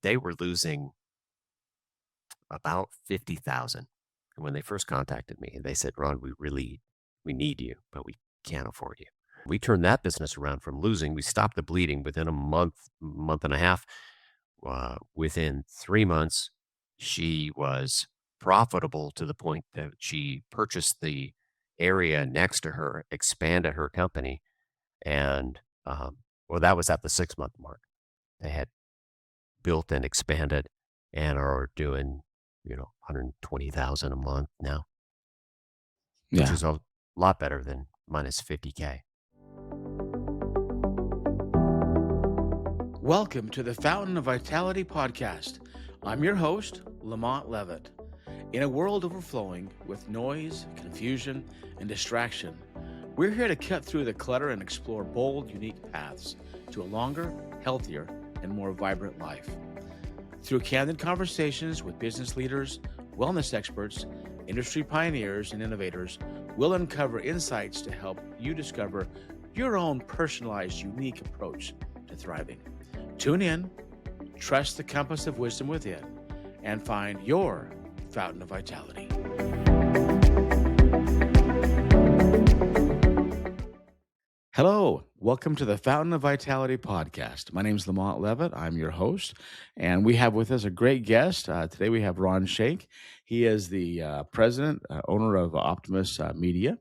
they were losing about 50,000. And when they first contacted me, they said, "Ron, we need you, but we can't afford you." We turned that business around from losing. We stopped the bleeding within a month and a half. Within 3 months, she was profitable to the point that she purchased the area next to her, expanded her company, and well, that was at the 6 month mark. They had built and expanded and are doing, 120,000 a month now, which Yeah. is a lot better than minus 50K. Welcome to the Fountain of Vitality podcast. I'm your host, LaMont Leavitt. In a world overflowing with noise, confusion, and distraction, we're here to cut through the clutter and explore bold, unique paths to a longer, healthier, and more vibrant life. Through candid conversations with business leaders, wellness experts, industry pioneers, and innovators, we'll uncover insights to help you discover your own personalized, unique approach to thriving. Tune in, trust the compass of wisdom within, and find your fountain of vitality. Hello, welcome to the Fountain of Vitality podcast. My name is LaMont Leavitt. I'm your host, and we have with us a great guest. Today we have Ron Shank. He is the president, owner of Optimus Media,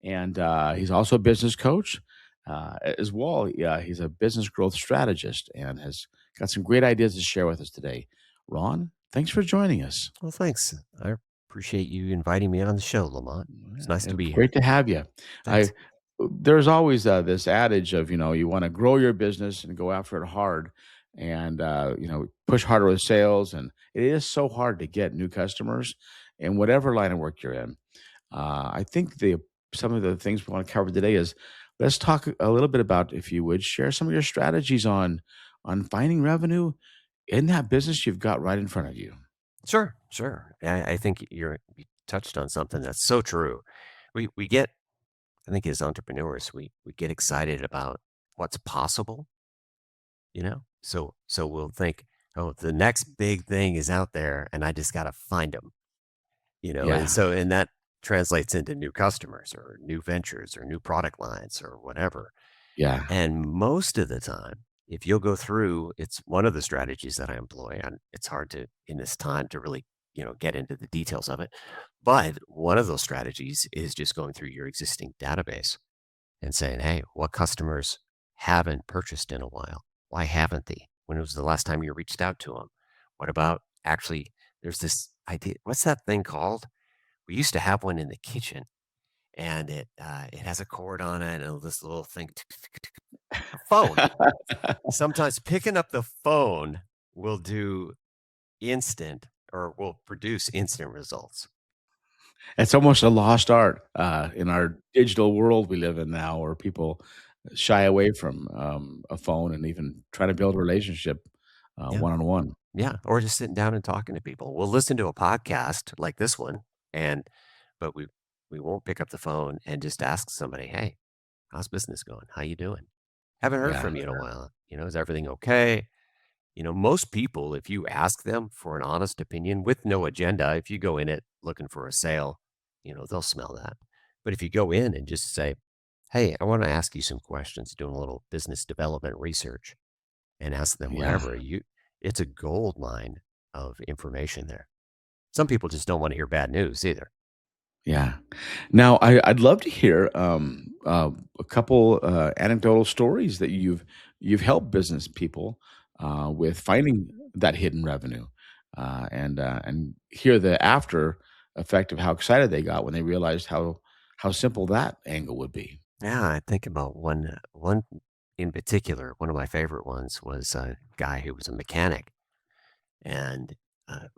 and he's also a business coach as well. He's a business growth strategist and has got some great ideas to share with us today. Ron, thanks for joining us. Well, thanks. I appreciate you inviting me on the show, Lamont. It's nice Yeah, to be here. great to have you. Thanks. I There's always this adage of you want to grow your business and go after it hard, and push harder with sales. And it is so hard to get new customers in whatever line of work you're in. I think the some of the things we want to cover today is let's talk a little bit about, if you would, share some of your strategies on finding revenue in that business you've got right in front of you. Sure, sure. I think you touched on something that's so true. We get, I think, as entrepreneurs, we get excited about what's possible, So we'll think, oh, the next big thing is out there, and I just got to find them, Yeah, and that translates into new customers or new ventures or new product lines or whatever. yeah, And most of the time, if you'll go through, it's one of the strategies that I employ, and it's hard to in this time to really, get into the details of it. But one of those strategies is just going through your existing database and saying, hey, what customers haven't purchased in a while? Why haven't they? When was the last time you reached out to them? What about actually, there's this idea. What's that thing called? We used to have one in the kitchen and it has a cord on it and this little thing, a phone. Sometimes picking up the phone will do instant or will produce instant results. it's almost a lost art in our digital world we live in now, where people shy away from a phone and even try to build a relationship Yeah. one on one. Yeah. Or just sitting down and talking to people. We'll listen to a podcast like this one and but we won't pick up the phone and just ask somebody, "Hey, how's business going? How you doing? Haven't heard Yeah, from you in a while. Is everything okay?" Most people, if you ask them for an honest opinion with no agenda, if you go in it looking for a sale, they'll smell that. But if you go in and just say, hey, I want to ask you some questions, doing a little business development research and ask them yeah. whatever, it's a gold mine of information there. Some people just don't want to hear bad news either. Yeah. Now, I'd love to hear a couple anecdotal stories that you've helped business people with finding that hidden revenue, and hear the after effect of how excited they got when they realized how simple that angle would be. Yeah, I think about one in particular. One of my favorite ones was a guy who was a mechanic, and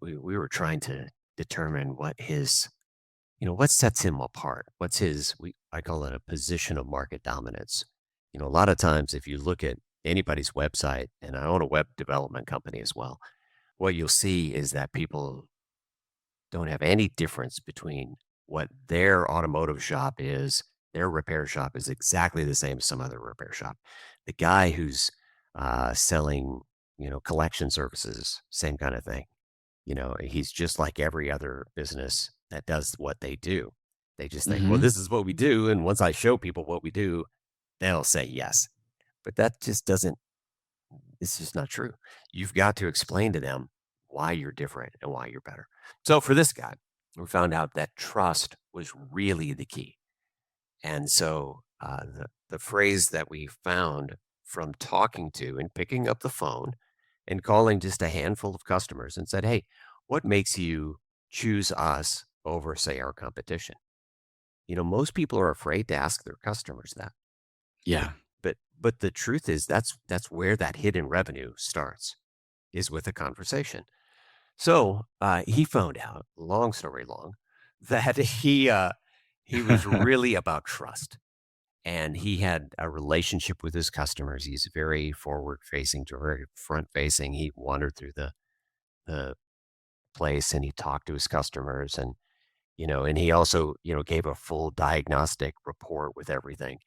we were trying to determine what sets him apart. What's his? I call it a position of market dominance. A lot of times, if you look at anybody's website, and I own a web development company as well, what you'll see is that people don't have any difference between what their automotive shop is. Their repair shop is exactly the same as some other repair shop. The guy who's selling collection services, same kind of thing. He's just like every other business that does what they do. They just think, well, Mhm. this is what we do. And once I show people what we do, they'll say yes. But that just doesn't, it's just not true. You've got to explain to them why you're different and why you're better. So for this guy, we found out that trust was really the key. And so the phrase that we found from talking to and picking up the phone and calling just a handful of customers and said, hey, what makes you choose us over, say, our competition? Most people are afraid to ask their customers that. But Yeah. but the truth is that's where that hidden revenue starts is with a conversation. So he found out, long story long, that he was really about trust and he had a relationship with his customers. He's very forward facing, very front facing. He wandered through the place and he talked to his customers and he also, gave a full diagnostic report with everything.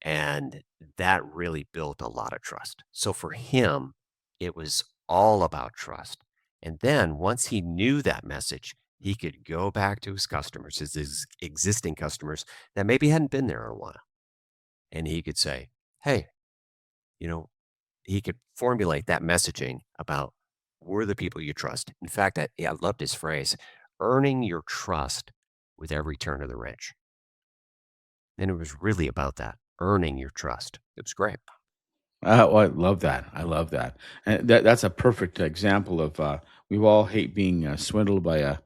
And that really built a lot of trust. So for him, it was all about trust. And then once he knew that message, he could go back to his customers, his existing customers that maybe hadn't been there in a while. And he could say, hey, you know, he could formulate that messaging about we're the people you trust. In fact, I loved his phrase, earning your trust with every turn of the wrench. And it was really about that, earning your trust. It was great. Well, I love that. I love that. And that's a perfect example of we all hate being swindled by a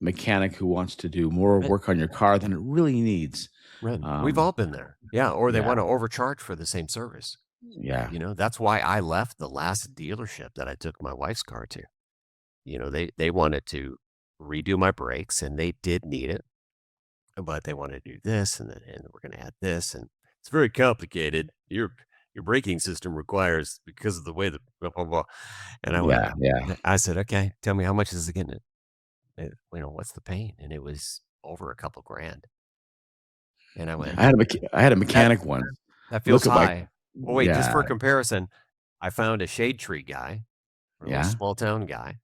mechanic who wants to do more Right. work on your car than it really needs. Right. We've Um, all been there. Yeah. Or they yeah, want to overcharge for the same service. yeah, That's why I left the last dealership that I took my wife's car to. They wanted to redo my brakes and they did need it, but they wanted to do this and we're going to add this. And it's very complicated. Your braking system requires because of the way that blah, blah, blah. And I went, yeah, yeah. I said, okay, tell me how much is it getting what's the pain? And it was over a couple grand. And I went, I had a that mechanic once that feels look at my high. Oh, wait, just yeah, for comparison, I found a shade tree guy, a little yeah, small town guy,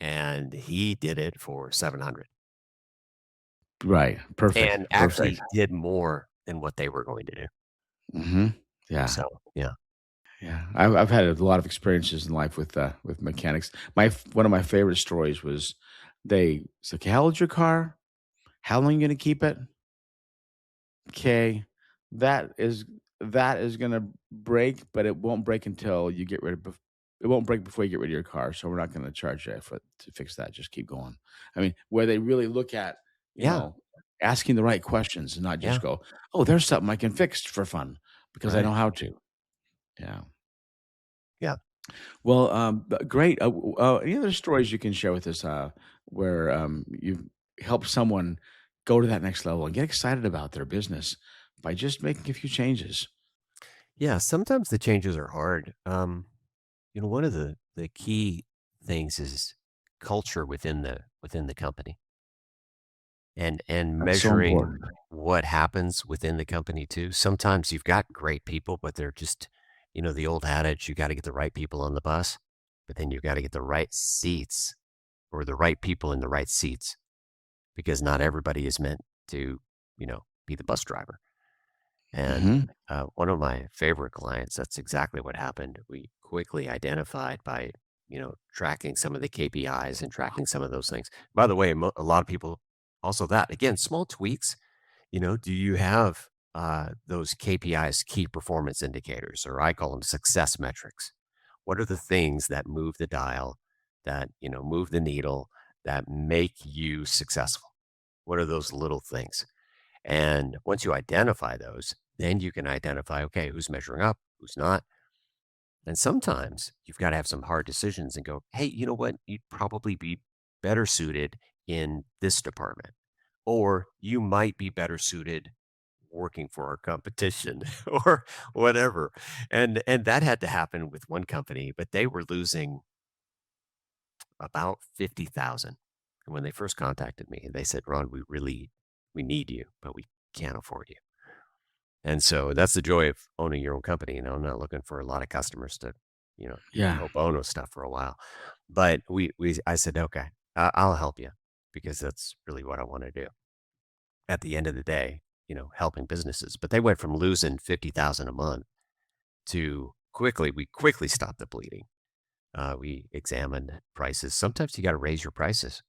and he did it for 700 right, perfect, and perfect. actually did more than what they were going to do. Mhm. Yeah. So, yeah. Yeah, I've had a lot of experiences in life with mechanics. One of my favorite stories was they said, "Okay, how old's your car? How long you gonna keep it? Okay, that is that is gonna break, but it won't break until you get rid of. It won't break before you get rid of your car, so we're not gonna charge you for to fix that. Just keep going." I mean, where they really look at you Yeah, know asking the right questions and not just yeah, go, "Oh, there's something I can fix for fun because I right. know how to." Yeah. Yeah. Well, great. Any other stories you can share with us where you've helped someone go to that next level and get excited about their business by just making a few changes? Yeah, sometimes the changes are hard. One of the key things is culture within the company. And That's so measuring important. what happens within the company too. Sometimes you've got great people, but they're just, the old adage, you gotta get the right people on the bus, but then you gotta get the right seats or the right people in the right seats because not everybody is meant to, be the bus driver. And Hmm. one of my favorite clients, that's exactly what happened. We quickly identified by, tracking some of the KPIs and tracking some of those things. By the way, a lot of people also that again, small tweaks. Do you have those KPIs, key performance indicators, or I call them success metrics? What are the things that move the dial, that move the needle, that make you successful? What are those little things? And once you identify those, then you can identify, okay, who's measuring up, who's not. And sometimes you've got to have some hard decisions and go, hey, you know what? You'd probably be better suited in this department, or you might be better suited working for our competition or whatever. And that had to happen with one company, but they were losing about 50,000. And when they first contacted me, they said, Ron, we need you, but we can't afford you. And so that's the joy of owning your own company. I'm not looking for a lot of customers to, Yeah. pro bono stuff for a while. But I said, okay, I'll help you because that's really what I want to do at the end of the day, helping businesses. But they went from losing 50,000 a month to we quickly stopped the bleeding. We examined prices. Sometimes you got to raise your prices.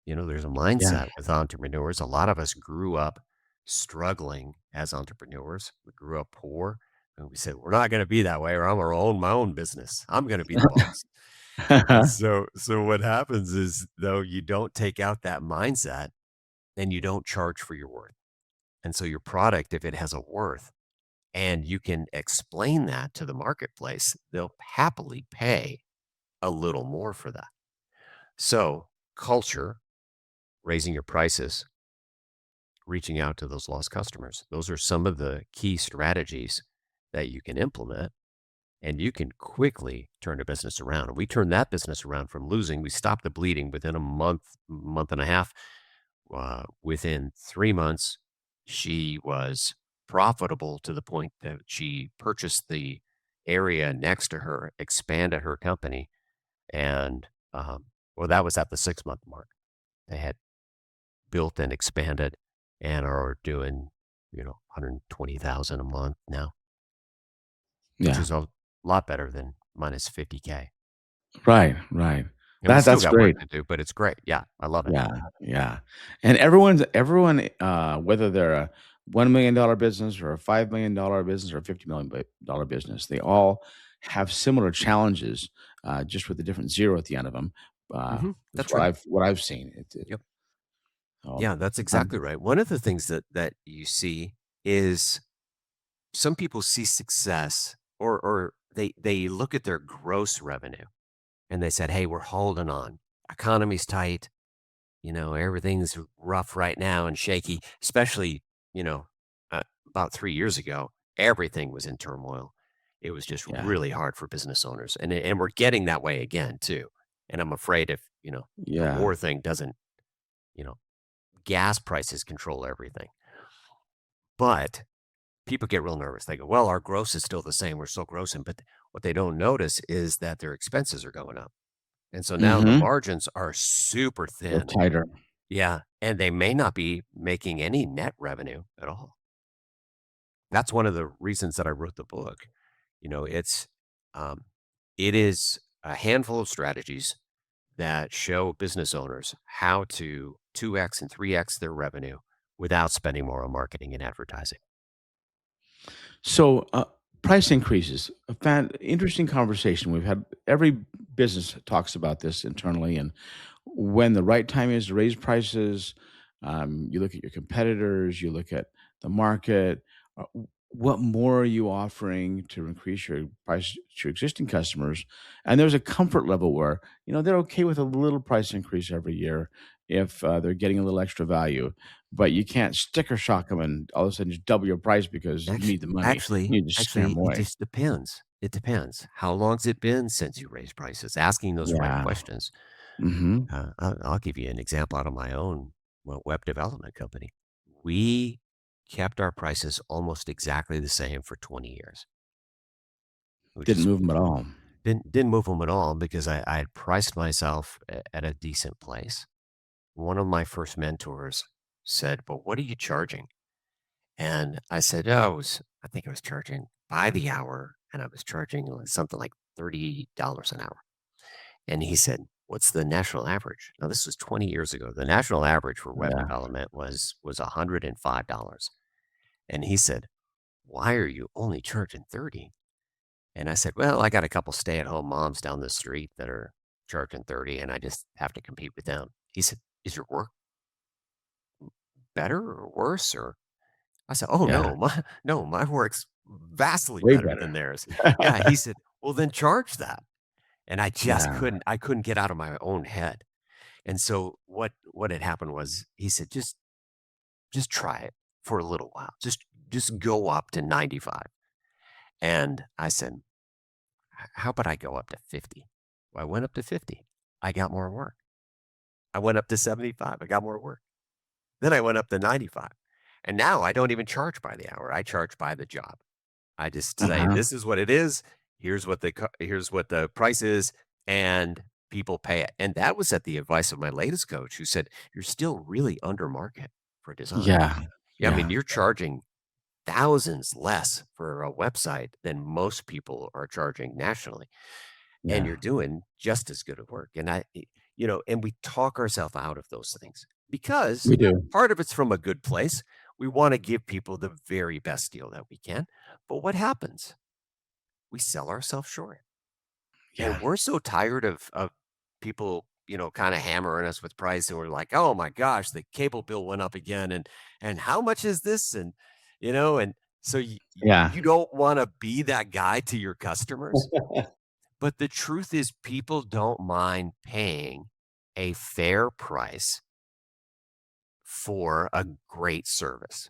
There's a Yeah. mindset with entrepreneurs. A lot of us grew up struggling as entrepreneurs. We grew up poor and we said, we're not going to be that way or I'm going to own my own business. I'm going to be the boss. And so what happens is though you don't take out that mindset and you don't charge for your worth. And so your product, if it has a worth and you can explain that to the marketplace, they'll happily pay a little more for that. So culture, raising your prices, reaching out to those lost customers. Those are some of the key strategies that you can implement and you can quickly turn a business around. And we turned that business around from losing. We stopped the bleeding within a month and a half. Within 3 months, she was profitable to the point that she purchased the area next to her, expanded her company, and well, that was at the 6 month mark. They had built and expanded and are doing, 120,000 a month now, which Yeah. is a lot better than minus 50K. Right, right. And we still That's got work great. to do, but it's great. Yeah, I love it. Yeah, yeah. And everyone, whether they're a $1 million business or a $5 million business or a $50 million business, they all have similar challenges, just with a different zero at the end of them. That's That's right. what I've seen. Yep. Oh, Yeah, that's um, exactly right. One of the things that you see is some people see success or they look at their gross revenue and they said, "Hey, we're holding on. Economy's tight. Everything's rough right now and shaky, especially, you know, about 3 years ago, everything was in turmoil. It was just yeah, really hard for business owners, and we're getting that way again too. And I'm afraid if, the yeah. war thing doesn't, you know, gas prices control everything. But people get real nervous. They go, "Well, our gross is still the same. We're still grossing." But what they don't notice is that their expenses are going up. And so now the Mhm. margins are super They're thin. tighter. Yeah, and they may not be making any net revenue at all. That's one of the reasons that I wrote the book. You know, it's um, it is a handful of strategies that show business owners how to 2x and 3x their revenue without spending more on marketing and advertising. So, price increases. A interesting conversation. We've had every business talks about this internally, and when the right time is to raise prices, you look at your competitors, you look at the market. What more are you offering to increase your price to your existing customers? And there's a comfort level where they're okay with a little price increase every year if they're getting a little extra value, but you can't sticker shock them and all of a sudden just double your price because you Actually, need the money. actually, You need to scare them actually, it away. just depends. It depends. How long's it been since you raised prices? Asking those right Yeah. questions. Hmm. I'll give you an example out of my own web development company. We kept our prices almost exactly the same for 20 years, which Didn't is move them at all. didn't move them at all because I had priced myself at a decent place. One of my first mentors said, "But what are you charging?" And I said, "Oh, I think I was charging by the hour, and I was charging something like $30 an hour." And he said, "What's the national average?" Now, this was 20 years ago. The national average for web Yeah. development was $105. And he said, "Why are you only charging 30?" And I said, "Well, I got a couple stay-at-home moms down the street that are charging 30, and I just have to compete with them." He said, "Is your work better or worse?" Or I said, "Oh, Yeah. no, my no, my work's vastly Way better better. than theirs." Yeah, he said, "Well, then charge that." And I just Yeah. couldn't get out of my own head. And so what had happened was he said, Just try it for a little while. Just go up to 95." And I said, How about I go up to 50?" Well, I went up to 50. I got more work. I went up to 75. I got more work. Then I went up to 95. And now I don't even charge by the hour. I charge by the job. I just say, Uh-huh. "This is what it is. here's what the price is, and people pay it. And that was at the advice of my latest coach who said, "You're still really under market for design." Yeah. Yeah, I mean, Yeah. you're charging thousands less for a website than most people are charging nationally, and Yeah. you're doing just as good of work. And and we talk ourselves out of those things because We do. part of it's from a good place. We want to give people the very best deal that we can. But what happens? We sell ourselves short. And Yeah. we're so tired of people, kinda hammering us with price, and we're like, "Oh my gosh, the cable bill went up again, and how much is this?" And so Yeah. you don't wanna be that guy to your customers, but the truth is people don't mind paying a fair price for a great service.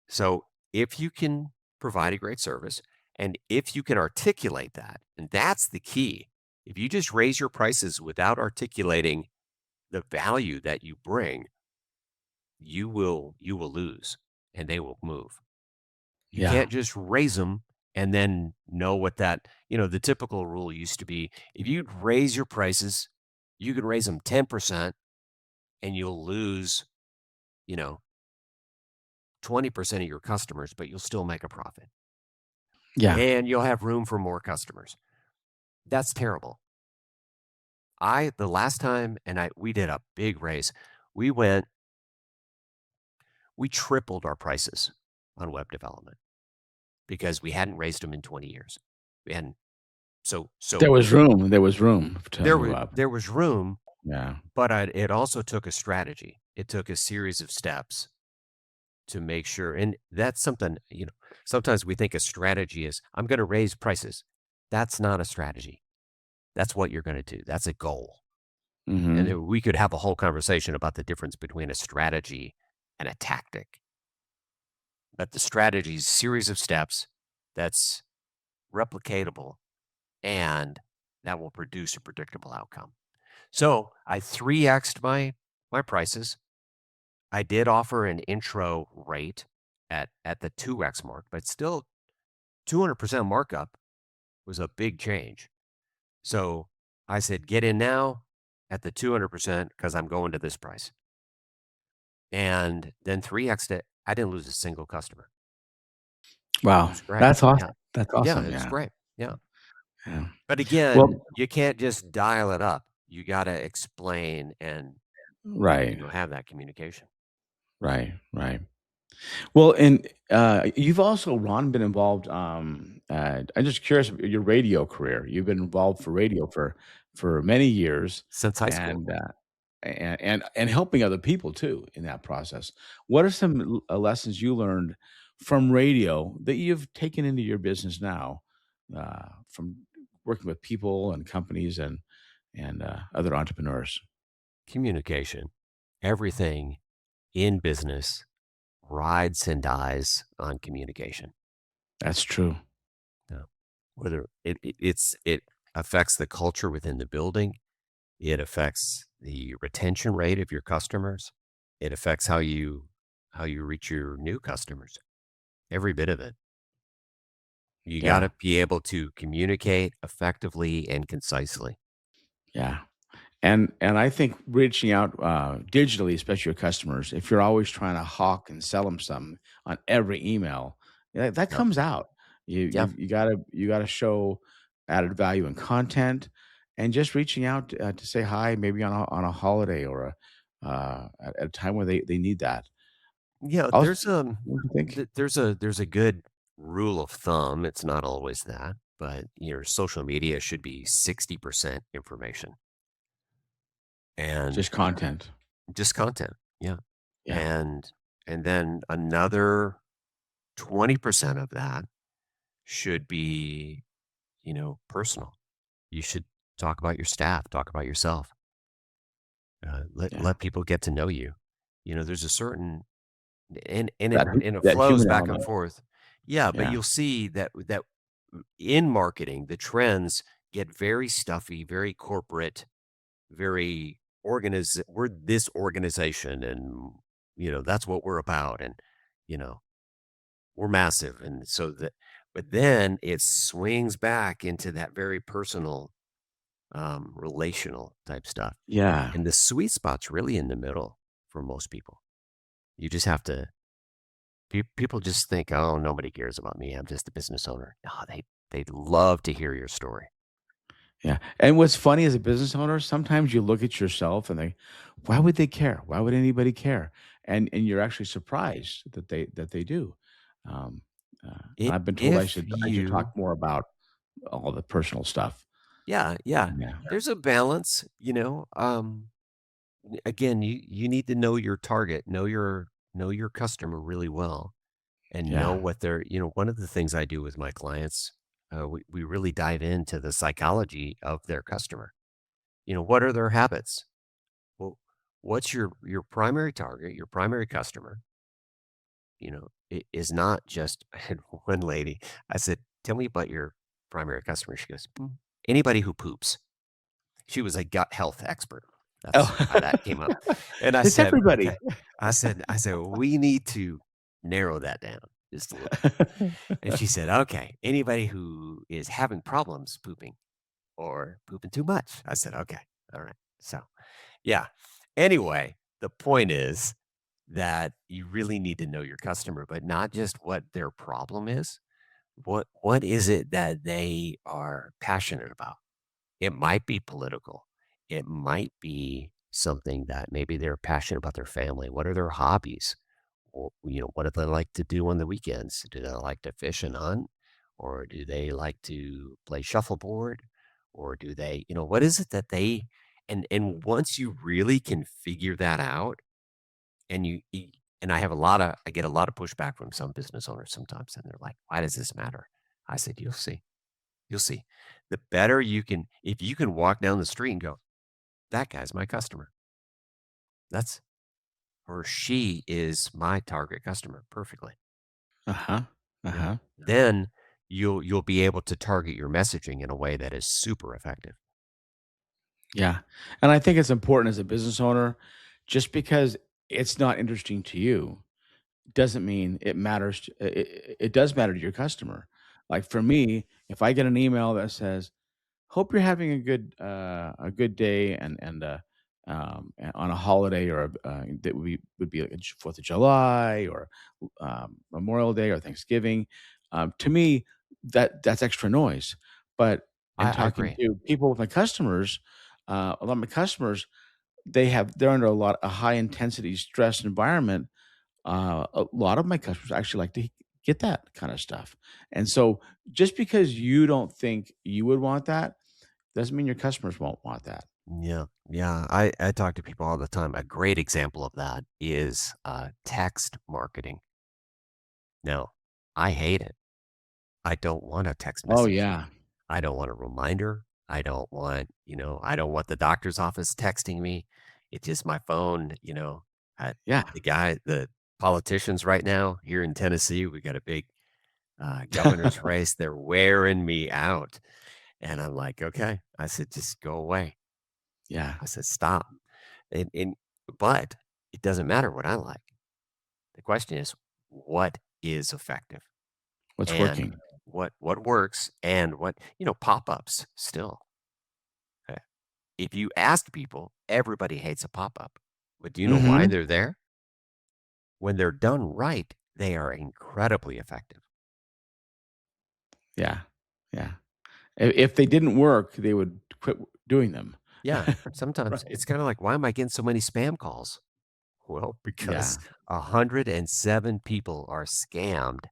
So, if you can provide a great service, and if you can articulate that, and that's the key. If you just raise your prices without articulating the value that you bring, you will lose and they will move. You Yeah. can't just raise them and then know what the typical rule used to be if you raise your prices, you can raise them 10% and you'll lose, you know, 20% of your customers, but you'll still make a profit Yeah. and you'll have room for more customers. That's terrible. The last time and we did a big raise. We went we tripled our prices on web development because we hadn't raised them in 20 years. We hadn't so There was room to there move was up. there was room, Yeah. but it also took a strategy. It took a series of steps to make sure, and that's something, sometimes we think a strategy is I'm going to raise prices. That's not a strategy. That's what you're going to do. That's a goal. And Mhm. then we could have a whole conversation about the difference between a strategy and a tactic. But the strategy is a series of steps that's replicatable and that will produce a predictable outcome. So I 3x'd my prices. I did offer an intro rate at the 2x mark, but still 200% markup was a big change. So I said, get in now at the 200% because I'm going to this price. And then 3x'd it. I didn't lose a single customer. It Wow. was great. That's Yeah. awesome. That's Yeah, awesome. it's Yeah. great. Yeah. Yeah. But again, Well, you can't just dial it up. You gotta explain and, right. have that communication. Right. Right. Well, and, you've also, Ron, been involved, I'm just curious of your radio career. You've been involved for radio for many years Since high school. and, and helping other people too in that process. What are some lessons you learned from radio that you've taken into your business now, from working with people and companies and other entrepreneurs? Communication. Everything in business rides and dies on communication. That's true. Yeah. Whether it affects the culture within the building, it affects the retention rate of your customers, it affects how you reach your new customers, every bit of it. You Yeah. gotta be able to communicate effectively and concisely. Yeah. And I think reaching out, digitally, especially your customers, if you're always trying to hawk and sell them something on every email, that Yep. comes out. Yeah. You gotta show added value and content, and just reaching out, to say hi, maybe on a holiday or at a time where they need that. Yeah, Also, what do you think? there's a good rule of thumb, it's not always that, but your social media should be 60% information and Just content. just content, yeah, Yeah. and then another 20% of that should be, personal. You should talk about your staff, talk about yourself, Yeah. let people get to know you. There's a certain and That it that flows human back and element. forth. Yeah, but Yeah. you'll see that in marketing, the trends get very stuffy, very corporate, very we're this organization and that's what we're about and you know, we're massive and so that But then it swings back into that very personal, relational type stuff. Yeah. And the sweet spot's really in the middle for most people. You just have to people just think, "Oh, nobody cares about me. I'm just a business owner." No, they love to hear your story. Yeah, and what's funny as a business owner, sometimes you look at yourself and why would they care? Why would anybody care? And you're actually surprised that they do. Um, and I've been told If I should talk you more about all the personal stuff. Yeah, yeah. Yeah, There's a balance, again, you need to know your target, know your customer really well and know yeah, what they're one of the things I do with my clients, we really dive into the psychology of their customer. What are their habits? Well, what's your primary target, your primary customer, is not just I had one lady, I said, "Tell me about your primary customer." She goes, Anybody who poops." She was a gut health expert. That's oh, how that came up. And I it's said, everybody. "Okay." I said, "We need to narrow that down just a little." And she said, "Okay, anybody who is having problems pooping or pooping too much." I said, "Okay, all right." So, yeah. Anyway, the point is that you really need to know your customer, but not just what their problem is. What is it that they are passionate about? It might be political. It might be something that maybe they're passionate about their family. What are their hobbies? Or, what do they like to do on the weekends? Do they like to fish and hunt? Or do they like to play shuffleboard? Or do they, what is it that they and once you really can figure that out and and I get a lot of pushback from some business owners sometimes and they're like, "Why does this matter?" I said, "You'll see. You'll see. The better you can if you can walk down the street and go, 'That guy's my customer. That's or she is my target customer perfectly.'" Uh-huh. Yeah. Uh-huh. Then you'll be able to target your messaging in a way that is super effective. Yeah. And I think it's important as a business owner, just because it's not interesting to you doesn't mean it matters it does matter to your customer. Like for me, if I get an email that says, "Hope you're having a good day on a holiday or that would be like a 4th of July or Memorial Day or Thanksgiving." To me, that's extra noise. But in I talking agree. to people with my customers, a lot of my customers, they're under a high intensity stress environment. A lot of my customers actually like to get that kind of stuff. And so just because you don't think you would want that doesn't mean your customers won't want that. Yeah. Yeah. I talk to people all the time. A great example of that is text marketing. No, I hate it. I don't want a text Oh, message. yeah. I don't want a reminder. I don't want the doctor's office texting me. It's just my phone, Yeah. the politicians right now here in Tennessee, we got a big governor's race. They're wearing me out. And I'm like, okay. I said, just go away. Yeah. I said, stop. And but it doesn't matter what I like. The question is, what is effective What's and working? what works and pop-ups still. If you ask people, everybody hates a pop-up. But do you know why Mhm. they're there? When they're done right, they are incredibly effective. Yeah. Yeah. If they didn't work, they would quit doing them. Yeah, sometimes Right. it's kinda like, "Why am I getting so many spam calls?" Well, because Yeah. 107 people are scammed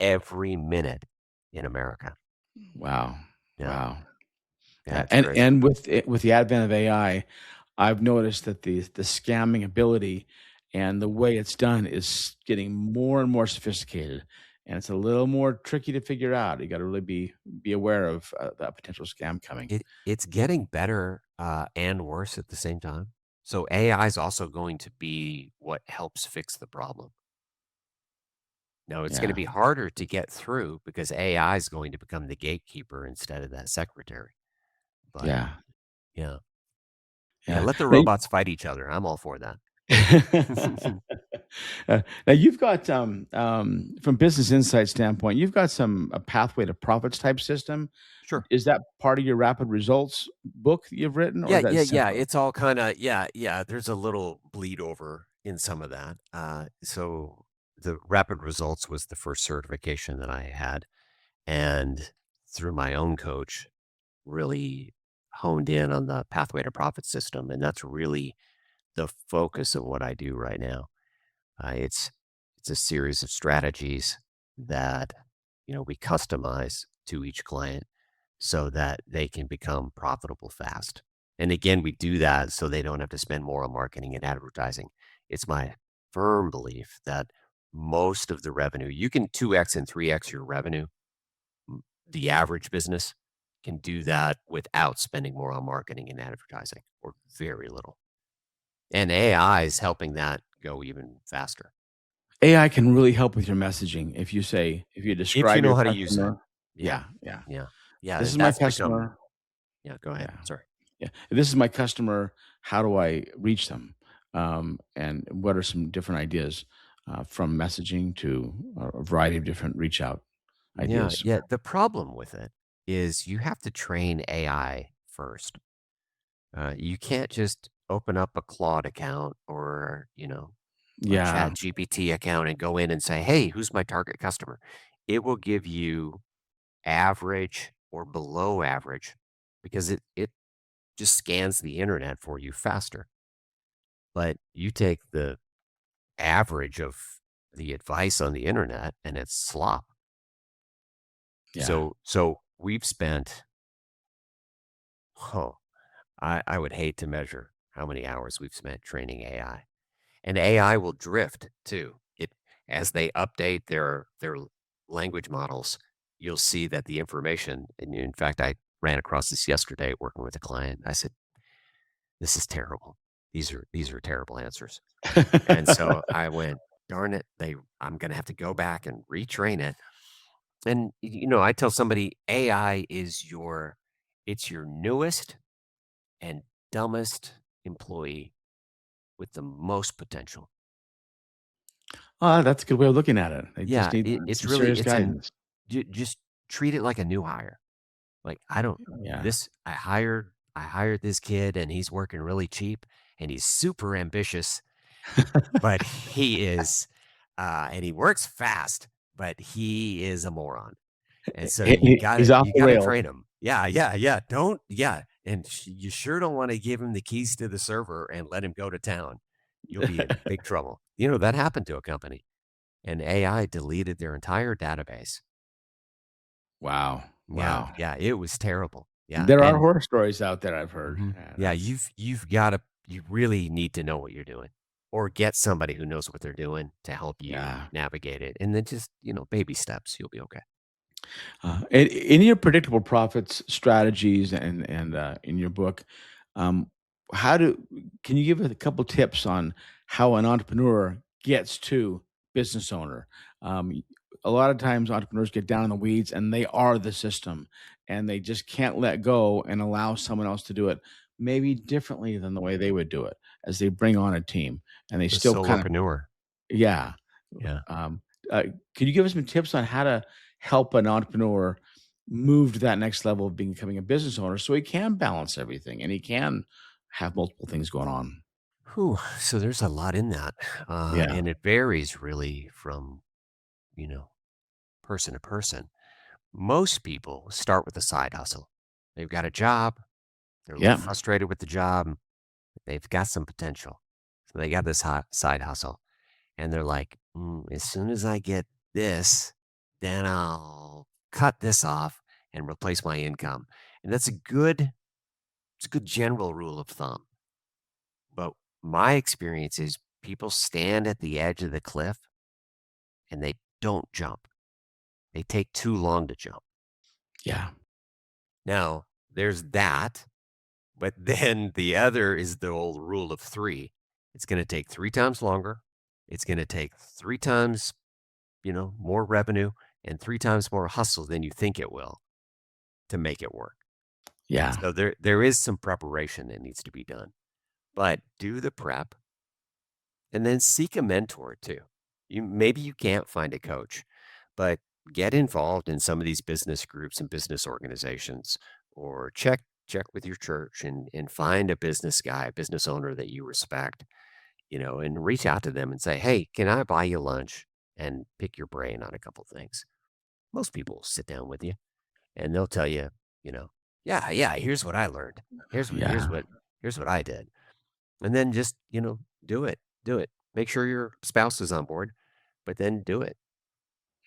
every minute in America. Wow. Yeah, Wow. yeah, Yeah, it's crazy. and with the advent of AI, I've noticed that the scamming ability and the way it's done is getting more and more sophisticated, and it's a little more tricky to figure out. You gotta really be aware of, that potential scam coming. It's getting better, and worse at the same time. So AI is also going to be what helps fix the problem. Now it's gonna Yeah, be harder to get through because AI is going to become the gatekeeper instead of that secretary. But yeah, yeah. Yeah, yeah. let the They robots fight each other. I'm all for that. Now you've got, from business insight standpoint, you've got a pathway to profits type system. Sure. Is that part of your rapid results book that you've written, or Yeah, is that yeah, yeah. separate? It's all kind of yeah, yeah. There's a little bleed over in some of that. So the rapid results was the first certification that I had, and through my own coach, really honed in on the pathway to profit system, and that's really the focus of what I do right now. It's a series of strategies that we customize to each client so that they can become profitable fast. And again, we do that so they don't have to spend more on marketing and advertising. It's my firm belief that most of the revenue, you can 2x and 3x your revenue. The average business can do that without spending more on marketing and advertising or very little. And AI is helping that go even faster. AI can really help with your messaging if you If you describe know your how to use it. customer. Yeah. Yeah, yeah. Yeah. Yeah, "This and is my that's become customer." yeah, go ahead. Yeah, Sorry. yeah. "This is my customer. How do I reach them?" And what are some different ideas, from messaging to a variety of different reach out Yeah, ideas? yeah, the problem with it is you have to train AI first. You can't just open up a Claude account or, a Yeah, Chat GPT account and go in and say, "Hey, who's my target customer?" It will give you average or below average because it just scans the internet for you faster. But you take the average of the advice on the internet and it's slop. yeah. So we've spent, oh, I would hate to measure how many hours we've spent training AI. And AI will drift too. It as they update their language models, you'll see that the information, and in fact, I ran across this yesterday working with a client. I said, "This is terrible. These are terrible answers." And so I went, "Darn it, I'm gonna have to go back and retrain it." And I tell somebody AI is it's your newest and dumbest employee with the most potential. Oh, that's a good way of looking at it. They just Yeah, need it's some really serious guidance. just treat it like a new hire. Like, I don't Yeah. this I hired this kid and he's working really cheap and he's super ambitious, but he is and he works fast, but he is a moron. And so you He's gotta off you the gotta rails. train him. Yeah, yeah, yeah. Don't yeah, and you sure don't wanna give him the keys to the server and let him go to town. You'll be in big trouble. That happened to a company, and AI deleted their entire database. Wow, Yeah, wow. yeah, it was terrible. Yeah, There are and horror stories out there I've heard, mhm. and Yeah, that's you really need to know what you're doing or get somebody who knows what they're doing to help you yeah. navigate it, and then just, baby steps, you'll be okay. In your predictable profits strategies and in your book, um, how do can you give a couple tips on how an entrepreneur gets to business owner? Um, a lot of times entrepreneurs get down in the weeds and they are the system and they just can't let go and allow someone else to do it maybe differently than the way they would do it as they bring on a team and they The still kind of solopreneur. yeah. Yeah. Um, could you give us some tips on how to help an entrepreneur move to that next level of becoming a business owner so he can balance everything and he can have multiple things going on? Whew, so there's a lot in that, Yeah. and it varies really from, you know, person to person. Most people start with a side hustle. They've got a job, they're a little Yeah. frustrated with the job, they've got some potential. So they got this side hustle, and they're like, as soon as I get this, then I'll cut this off and replace my income." And it's a good general rule of thumb. But my experience is people stand at the edge of the cliff and they don't jump. They take too long to jump. Yeah. Now, there's that, but then the other is the old rule of three. It's going to take three times longer. It's going to take three times, more revenue and three times more hustle than you think it will to make it work. Yeah. So there is some preparation that needs to be done, but do the prep and then seek a mentor too. Maybe you can't find a coach, but get involved in some of these business groups and business organizations, or check with your church and find a business guy, a business owner that you respect, and reach out to them and say, "Hey, can I buy you lunch and pick your brain on a couple things?" Most people will sit down with you and they'll tell you, you know, "Yeah, yeah, here's what I learned. Here's what here's Yeah. what here's what I did." And then just, do it. Do it. Make sure your spouse is on board, but then do it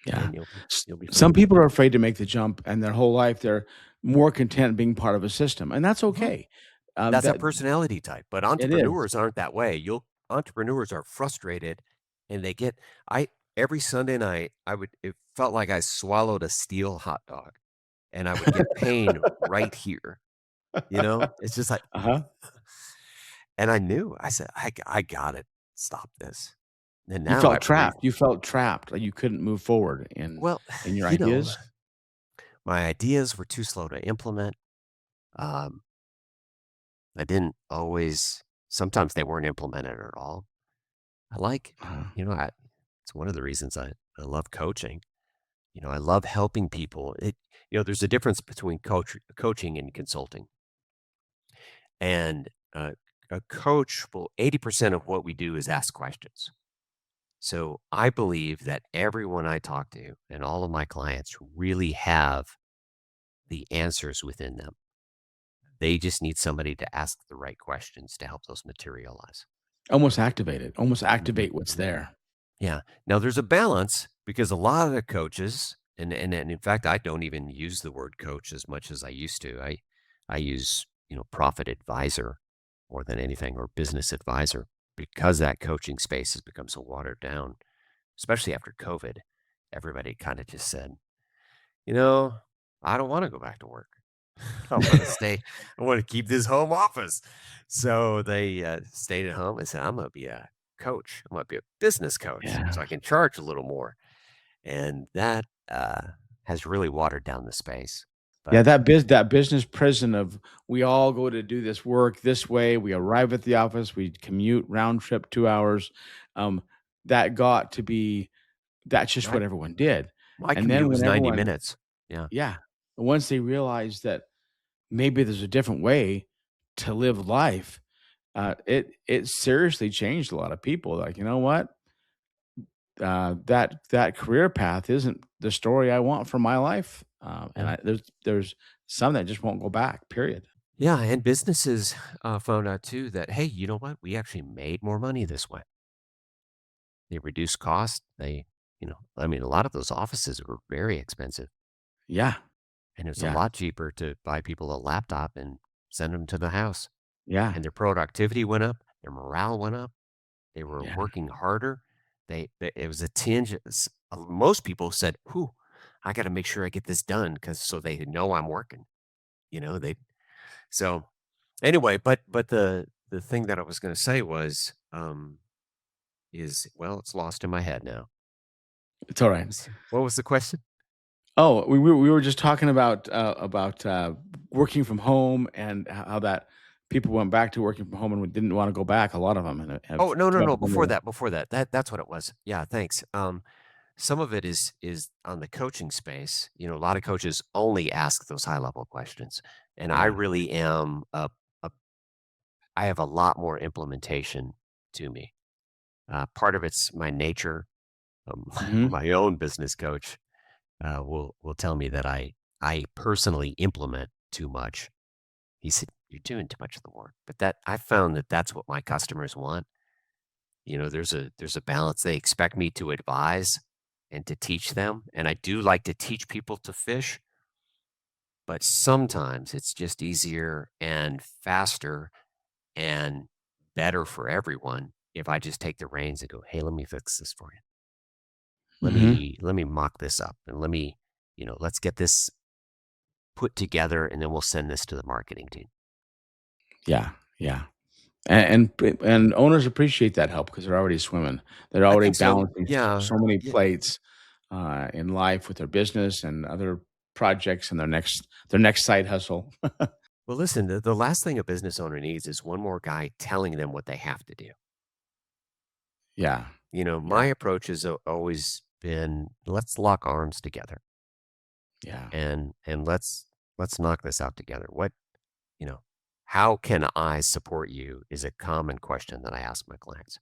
Yeah. and you'll be S you'll be Some fine. people are afraid to make the jump, and their whole life, they're more content being part of a system, and that's Mhm. okay. That's a That personality type, but it is. entrepreneurs aren't that way. You'll Entrepreneurs are frustrated and they get I every Sunday night, it felt like I swallowed a steel hot dog and I would get pain right here, It's just like, Uh-huh. and I knew, I said, I gotta stop this. And You now I felt breathe. trapped. You felt trapped, like you couldn't move forward Well, in your you know, ideas. my ideas were too slow to implement. Um, I didn't always, sometimes they weren't implemented at all. I like, Uh, it's one of the reasons I love coaching. I love helping people. There's a difference between coaching and consulting. And a coach will, 80% of what we do is ask questions. So I believe that everyone I talk to and all of my clients really have the answers within them. They just need somebody to ask the right questions to help those materialize. Almost activate it, almost Mhm, activate what's mhm. there. Yeah. Now there's a balance because a lot of the coaches, and in fact, I don't even use the word coach as much as I used to. I use, profit advisor more than anything, or business advisor, because that coaching space has become so watered down, especially after COVID. Everybody kind of just said, you know, I don't want to go back to work. I want to stay. I want to keep this home office. So they stayed at home and said, I'm going to be a coach. I'm going to be a business coach Yeah. so I can charge a little more. And that has really watered down the space. Yeah, But that business prison of we all go to do this work this way, we arrive at the office, we commute round trip 2 hours, um, that got to be that's just my, what everyone did, my and commute then when was 90 everyone minutes. Yeah. yeah, once they realized that maybe there's a different way to live life, it seriously changed a lot of people, like, "You know what? That career path isn't the story I want for my life," and Yeah. there's some that just won't go back, period. Yeah. And businesses found out too that, hey, you know what? We actually made more money this way. They reduced cost. I mean, a lot of those offices were very expensive. Yeah, And it was a yeah, lot cheaper to buy people a laptop and send them to the house. yeah, And their productivity went up, their morale went up, they were yeah, working harder. It was a tinge. Most people said, "Whew, I got to make sure I get this done because so they know I'm working." They so anyway. But the thing that I was going to say was is well, it's lost in my head now. it's alright. What was the question? Oh, we were just talking about, working from home and how that people went back to working from home and didn't wanna go back, a lot of them, and Oh, have no, no, come up no. with more Before that, that's what it was. Yeah, thanks. Some of it is on the coaching space. A lot of coaches only ask those high level questions, and I yeah. really am a I have a lot more implementation to me. Part of it's my nature. Mhm, My own business coach will tell me that I personally implement too much. He said, "You're doing too much of the work," but that I found that that's what my customers want. There's a balance. They expect me to advise and to teach them, and I do like to teach people to fish, but sometimes it's just easier and faster and better for everyone if I just take the reins and go, "Hey, let me fix this for you. mhm. Let me mock this up and let's get this put together and then we'll send this to the marketing team." Yeah, yeah. And owners appreciate that help because 'cause they're already swimming. They're I already think so. balancing Yeah. so many Yeah. plates, in life with their business and other projects and their next side hustle. Well, listen, the last thing a business owner needs is one more guy telling them what they have to do. Yeah. My Yeah. approach has always been, let's lock arms together Yeah. and let's knock this out together. You know, how can I support you is a common question that I ask my clients.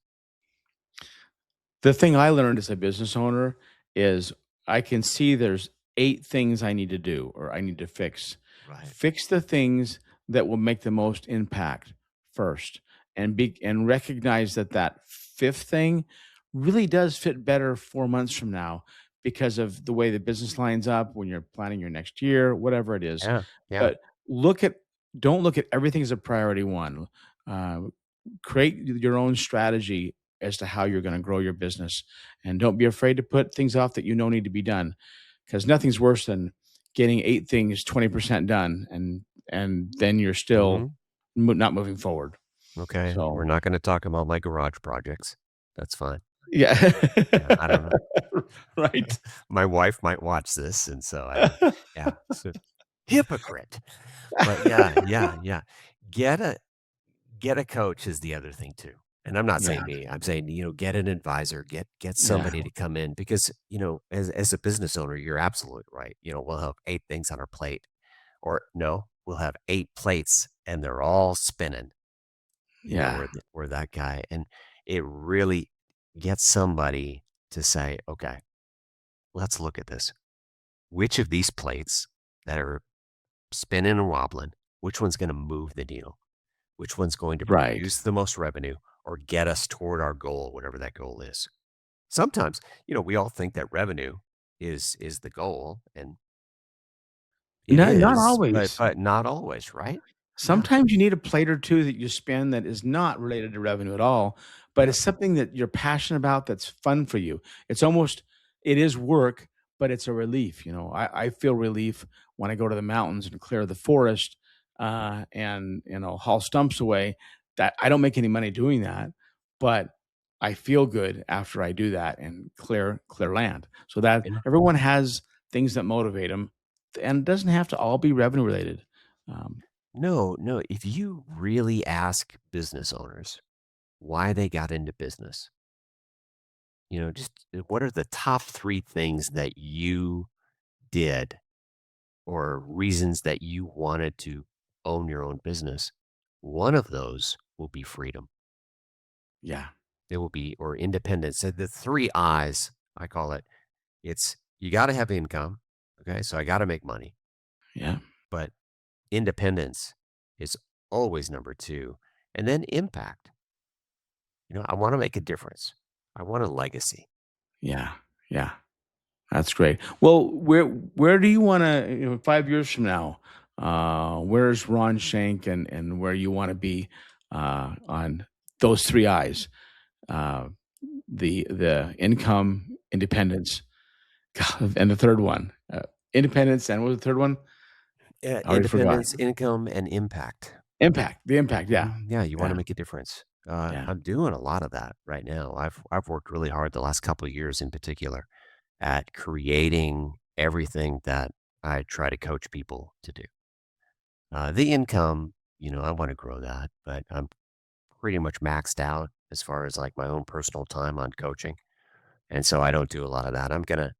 The thing I learned as a business owner is I can see there's 8 things I need to do or I need to fix. Right. Fix the things that will make the most impact first and recognize that that 5th thing really does fit better 4 months from now because of the way the business lines up when you're planning your next year, whatever it is. Yeah. Yeah. But look at don't look at everything as a priority 1. Uh, Create your own strategy as to how you're going to grow your business, and don't be afraid to put things off that you know need to be done, because nothing's worse than getting 8 things 20% done, and then you're still Hmm. not moving forward. Okay. We're So not going to talk about my garage projects. That's fine. yeah. Yeah. I don't know. Right. My wife might watch this. And so I don't, yeah. So hypocrite. But yeah, yeah, yeah. Get a get a coach is the other thing too. And I'm not Yeah. saying me. I'm saying, get an advisor, get Yeah. somebody to come in because, as a business owner, you're absolutely right. We'll have 8 things on our plate. Or no, we'll have 8 plates and they're all spinning. Yeah. We're that guy. And it really gets somebody to say, okay, let's look at this. Which of these plates that are spinning and wobbling, which one's going to move the needle? Which one's going to Right. produce the most revenue or get us toward our goal, whatever that goal is? Sometimes, we all think that revenue is the goal, and it Not is, but always. not always, right? Yeah. Sometimes you need a plate or 2 that you spin that is not related to revenue at all, but Yep. it's something that you're passionate about that's fun for you. It's almost it is work, but it's a relief, I feel relief when I go to the mountains and clear the forest, and, haul stumps away. That I don't make any money doing that, but I feel good after I do that and clear land. So that You know? everyone has things that motivate them, and it doesn't have to all be revenue related. Um, No, no. If you really ask business owners why they got into business, just what are the top 3 things that you did or reasons that you wanted to own your own business? One of those will be freedom. yeah. It will be or independence. So the 3 I's, I call it. It's you gotta have income, okay? So I gotta make money, Yeah, but independence is always number 2, and then impact. I wanna make a difference. I want a legacy. yeah, yeah. That's great. Well, where do you wanna 5 years from now, where's Ron Shank and where you wanna be, on those 3 I's? Uh, the income, independence, and the 3rd one, independence, and what was the 3rd one? I already forgot. Independence, income, and impact. The impact, yeah, Yeah, you wanna yeah, make a difference. yeah, I'm doing a lot of that right now. I've worked really hard the last couple of years in particular at creating everything that I try to coach people to do. The income, I wanna grow that, but I'm pretty much maxed out as far as, like, my own personal time on coaching, and so I don't do a lot of that. I'm gonna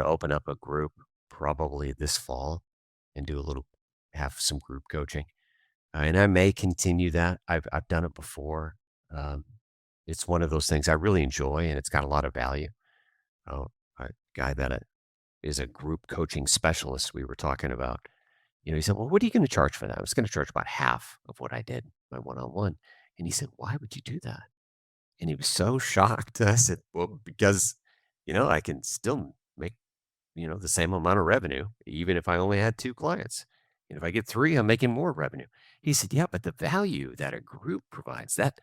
open up a group probably this fall and do a little have some group coaching. And I may continue that. I've done it before. Um, it's one of those things I really enjoy, and it's got a lot of value. Oh, a guy that is a group coaching specialist we were talking about. He said, "Well, what are you going to charge for that?" I was going to charge about half of what I did my one-on-one, and he said, "Why would you do that?" And he was so shocked. I said, "Well, because I can still make." The same amount of revenue, even if I only had 2 clients. And if I get 3, I'm making more revenue. He said, "Yeah, but the value that a group provides, that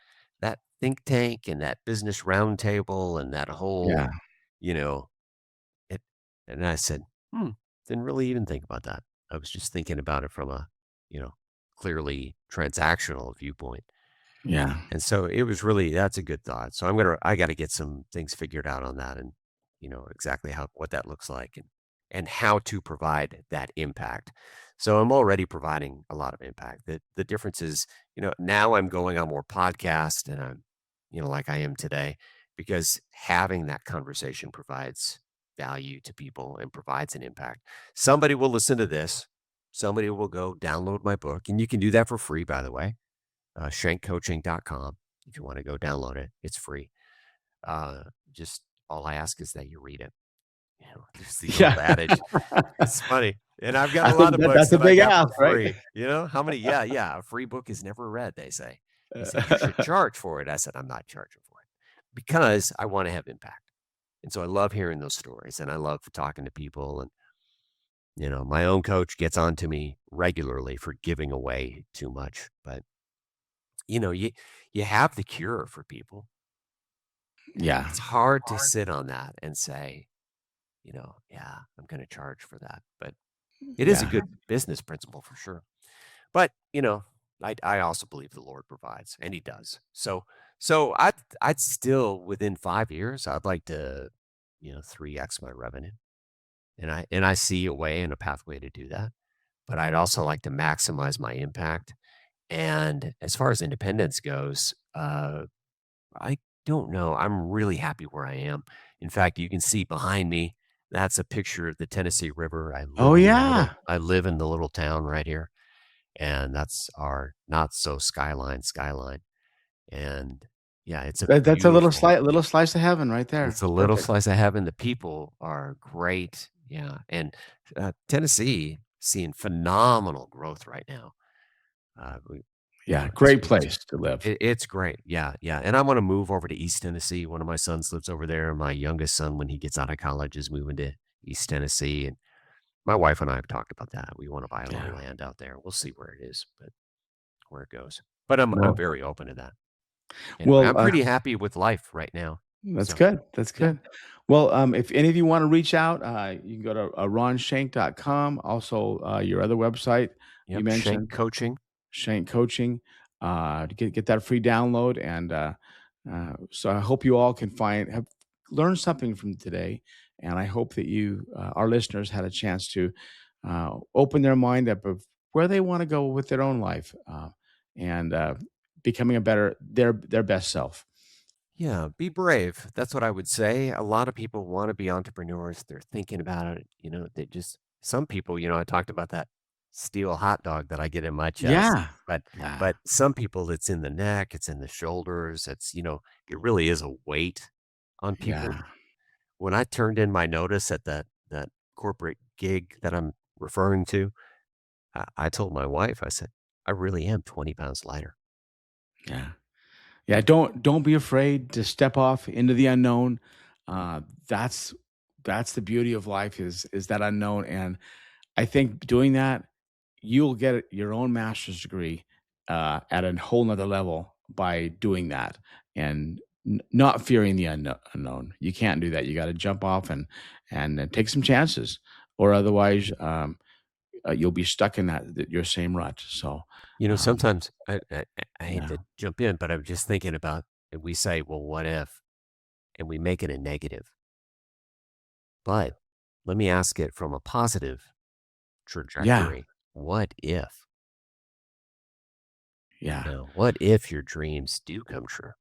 think tank and that business roundtable and that whole, yeah, you know, it." And I said, "Hmm, didn't really even think about that. I was just thinking about it from a, you know, clearly transactional viewpoint." yeah, And so it was really that's a good thought. So I gotta get some things figured out on that and, exactly what that looks like and how to provide that impact. So I'm already providing a lot of impact. The difference is, now I'm going on more podcasts and I'm, like I am today because having that conversation provides value to people and provides an impact. Somebody will listen to this. Somebody will go download my book, and you can do that for free, by the way. Shankcoaching.com. If you want to go download it, it's free. Just all I ask is that you read it. There's the Yeah. old adage. It's funny. And I've got a I think lot of books that's a that I big got for ask, right? free. You know, how many? Yeah, yeah. A free book is never read, they say. He said, you should Uh, charge for it. I said, I'm not charging for it because I want to have impact. And so I love hearing those stories and I love talking to people. And, my own coach gets on to me regularly for giving away too much. But, you have the cure for people. And yeah. it's hard to sit on that and say, yeah, I'm going to charge for that. But it is a Yeah. good business principle for sure. But, I also believe the Lord provides, and he does. So I'd still within 5 years, I'd like to, 3x my revenue. And I see a way and a pathway to do that. But I'd also like to maximize my impact. And as far as independence goes, I don't know. I'm really happy where I am. In fact, you can see behind me, that's a picture of the Tennessee River. Oh, yeah. I live in the little town right here, and that's our not so skyline. And yeah, it's a That's a beautiful little slice of heaven right it's there. a little Perfect. slice of heaven. The people are great. Yeah. And Tennessee seeing phenomenal growth right now. We, Yeah, it's great it's place to live. it's great. Yeah, yeah, and I wanna move over to East Tennessee. One of my sons lives over there. My youngest son, when he gets out of college, is moving to East Tennessee, and my wife and I have talked about that. We wanna buy a little Yeah. land out there. We'll see where it is, but where it goes. But I'm Well very open to that. Anyway, well, I'm pretty happy with life right now. that's So, good, that's yeah. good. Well, if any of you wanna reach out, you can go to, ronshank.com, also, your other website you Yep, Shank mentioned, Coaching. Shank Coaching, to get that free download, and, so I hope you all can have learned something from today, and I hope that our listeners had a chance to, open their mind up of where they wanna go with their own life, and, becoming their best self. Yeah, be brave. That's what I would say. A lot of people want to be entrepreneurs. They're thinking about it. They just, some people, I talked about that steel hot dog that I get in my chest. Yeah. But, Yeah. but some people, it's in the neck, it's in the shoulders. It really is a weight on people. Yeah. When I turned in my notice at that corporate gig that I'm referring to, I told my wife, I said, I really am 20 pounds lighter. Yeah. Yeah, don't be afraid to step off into the unknown. Uh, that's that's the beauty of life is that unknown, and I think doing that, you'll get your own master's degree at a whole nother level by doing that and not fearing the unknown. You can't do that. You got to jump off and take some chances, or otherwise you'll be stuck in your same rut. So, um, Sometimes I hate yeah, to jump in, but I'm just thinking about, and we say, well, what if? And we make it a negative. But let me ask it from a positive yeah, trajectory. What if? yeah. What if your dreams do come true?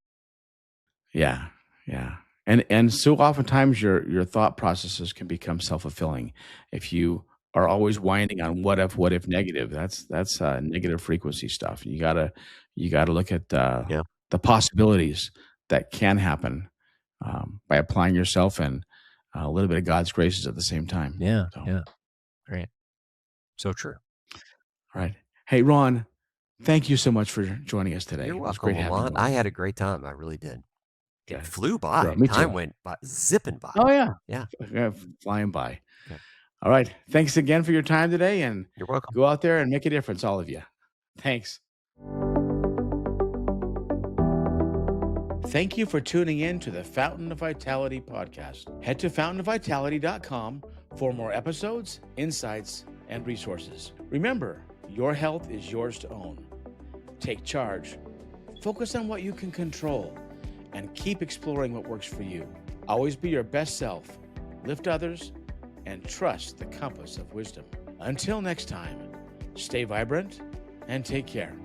Yeah, yeah. And so oftentimes your thought processes can become self-fulfilling. If you are always whining on what if negative, that's negative frequency stuff. You gotta look at Yeah. the possibilities that can happen by applying yourself and a little bit of God's graces at the same time. Yeah. So, all Yeah. Great. So true. right. Hey, Ron, thank you so much for joining us today. You're It was welcome, great having Lamont. you I on. had a great time. I really did. It Good. flew Well, by. me Time too. went by, zipping by. Oh yeah. Yeah. Flying by. Okay. All right. Thanks again for your time today and You're welcome. go out there and make a difference, all of you. Thanks. Thank you for tuning in to the Fountain of Vitality podcast. Head to fountainofvitality.com for more episodes, insights, and resources. Remember, your health is yours to own. Take charge, focus on what you can control, and keep exploring what works for you. Always be your best self, lift others, and trust the compass of wisdom. Until next time, stay vibrant and take care.